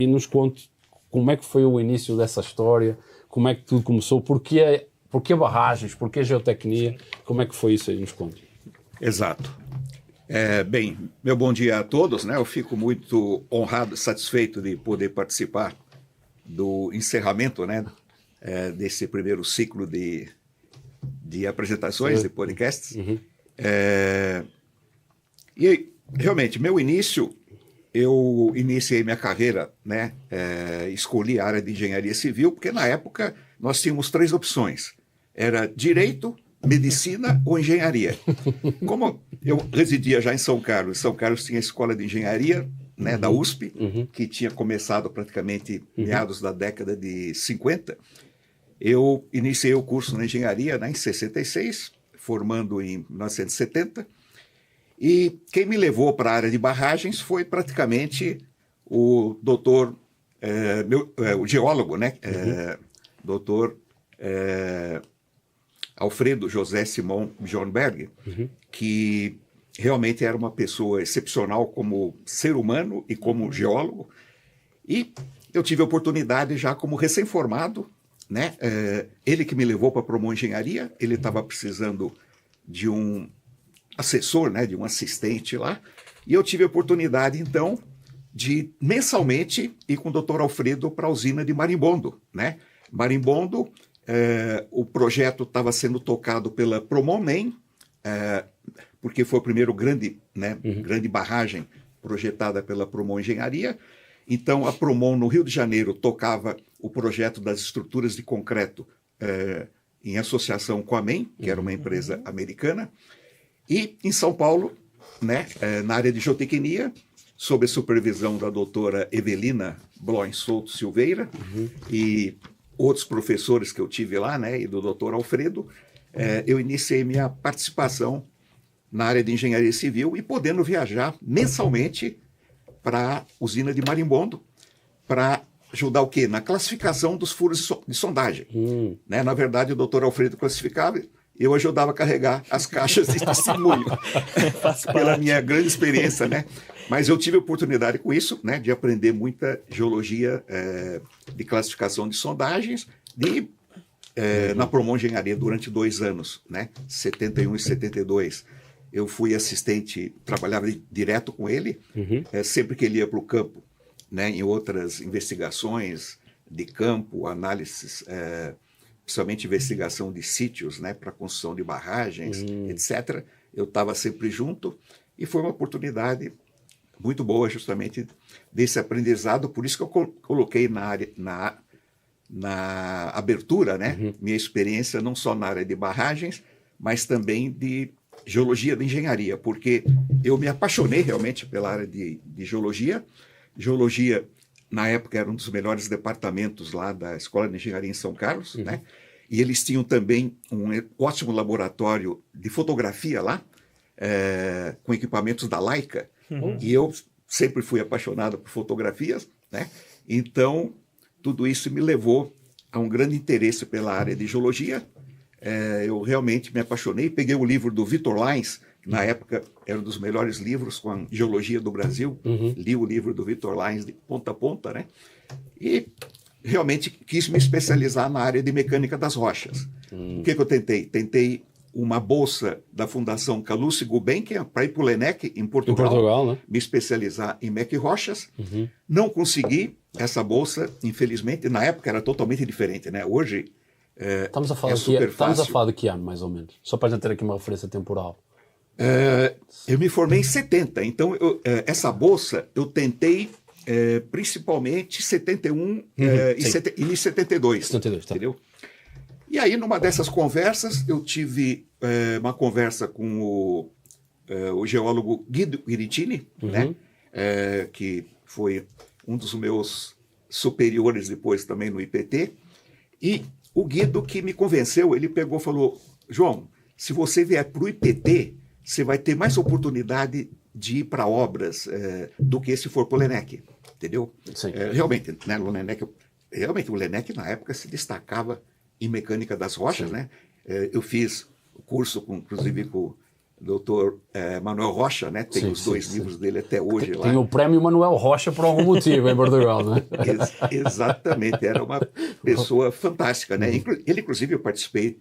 e nos conte como é que foi o início dessa história, como é que tudo começou, porquê barragens, porquê geotecnia, como é que foi isso aí, nos conte. Exato. Bem, meu bom dia a todos, né? Eu fico muito honrado, satisfeito de poder participar do encerramento, né, desse primeiro ciclo de apresentações, de podcasts. Uhum. E, realmente, meu início, eu iniciei minha carreira, né, escolhi a área de engenharia civil, porque na época nós tínhamos 3 opções. Era direito, medicina ou engenharia. Como eu residia já em São Carlos tinha a escola de engenharia, né, da USP, que tinha começado praticamente meados da década de 50. Eu iniciei o curso na engenharia, né, em 66, formando em 1970. E quem me levou para a área de barragens foi praticamente o doutor, o geólogo, né, doutor Alfredo José Simão Bjornberg, que realmente era uma pessoa excepcional como ser humano e como geólogo. E eu tive a oportunidade já como recém-formado, né? Ele que me levou para a Promon Engenharia, ele estava precisando de um assessor, né, de um assistente lá, e eu tive a oportunidade, então, de mensalmente ir com o Dr. Alfredo para a usina de Marimbondo, né? Marimbondo, o projeto estava sendo tocado pela Promon Main, porque foi o primeiro grande barragem projetada pela Promon Engenharia. Então, a Promon, no Rio de Janeiro, tocava o projeto das estruturas de concreto em associação com a Main, que era uma empresa americana. E, em São Paulo, né, na área de geotecnia, sob a supervisão da doutora Evelina Bloin Souto Silveira e outros professores que eu tive lá, né, e do doutor Alfredo, eu iniciei minha participação na área de engenharia civil e podendo viajar mensalmente para a usina de Marimbondo para ajudar o quê? Na classificação dos furos de sondagem. Né? Na verdade, o doutor Alfredo classificava, eu ajudava a carregar as caixas de testemunho, pela minha grande experiência, né? Mas eu tive a oportunidade com isso, né, de aprender muita geologia de classificação de sondagens na Promon Engenharia durante 2 anos, né, 71 e 72. Eu fui assistente, trabalhava direto com ele, sempre que ele ia para o campo, né, em outras investigações de campo, análises, principalmente investigação de sítios, né, para construção de barragens, etc. Eu estava sempre junto e foi uma oportunidade muito boa justamente desse aprendizado, por isso que eu coloquei na abertura, né, minha experiência não só na área de barragens, mas também de geologia de engenharia, porque eu me apaixonei realmente pela área de geologia. Geologia, na época, era um dos melhores departamentos lá da Escola de Engenharia em São Carlos, né? E eles tinham também um ótimo laboratório de fotografia lá, com equipamentos da Leica, e eu sempre fui apaixonado por fotografias, né? Então, tudo isso me levou a um grande interesse pela área de geologia. Eu realmente me apaixonei, peguei o livro do Victor Lines, que na época era um dos melhores livros com a geologia do Brasil, li o livro do Victor Lines de ponta a ponta, né? E realmente quis me especializar na área de mecânica das rochas. O que eu tentei? Tentei uma bolsa da Fundação Calouste Gulbenkian para ir para o LENEC, em Portugal, né? Me especializar em MEC rochas. Não consegui essa bolsa, infelizmente. Na época era totalmente diferente, né? Hoje estamos a falar de que ano, mais ou menos? Só para a gente ter aqui uma referência temporal. Eu me formei em 70, então essa bolsa eu tentei principalmente 71 e 72, 72 tá. Entendeu? E aí, numa dessas conversas, eu tive uma conversa com o geólogo Guido Iritini, né? Que foi um dos meus superiores depois também no IPT, e o Guido que me convenceu, ele pegou e falou: João, se você vier para o IPT, você vai ter mais oportunidade de ir para obras do que se for para o LENEC, entendeu? Realmente, né, o LENEC na época se destacava em mecânica das rochas, né? Eu fiz o curso, inclusive, com doutor Manuel Rocha, né? Tem os dois livros dele até hoje lá. Tem o prêmio Manuel Rocha por algum motivo em Portugal, né? Exatamente, era uma pessoa fantástica, né? Ele, inclusive, eu participei.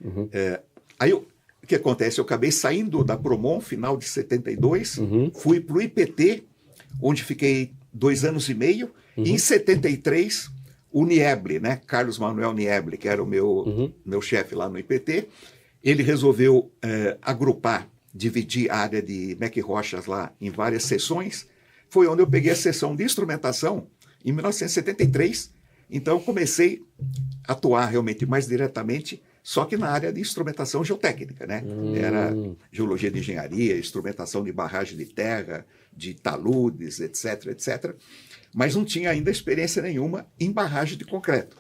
Aí, o que acontece? Eu acabei saindo da Promon, final de 72, fui para o IPT, onde fiquei 2 anos e meio, e em 73, o Nieble, né? Carlos Manuel Nieble, que era o meu chefe lá no IPT, ele resolveu agrupar, dividir a área de Mec Rochas lá em várias seções. Foi onde eu peguei a seção de instrumentação em 1973. Então eu comecei a atuar realmente mais diretamente, só que na área de instrumentação geotécnica, né? Era geologia de engenharia, instrumentação de barragem de terra, de taludes, etc, etc. Mas não tinha ainda experiência nenhuma em barragem de concreto.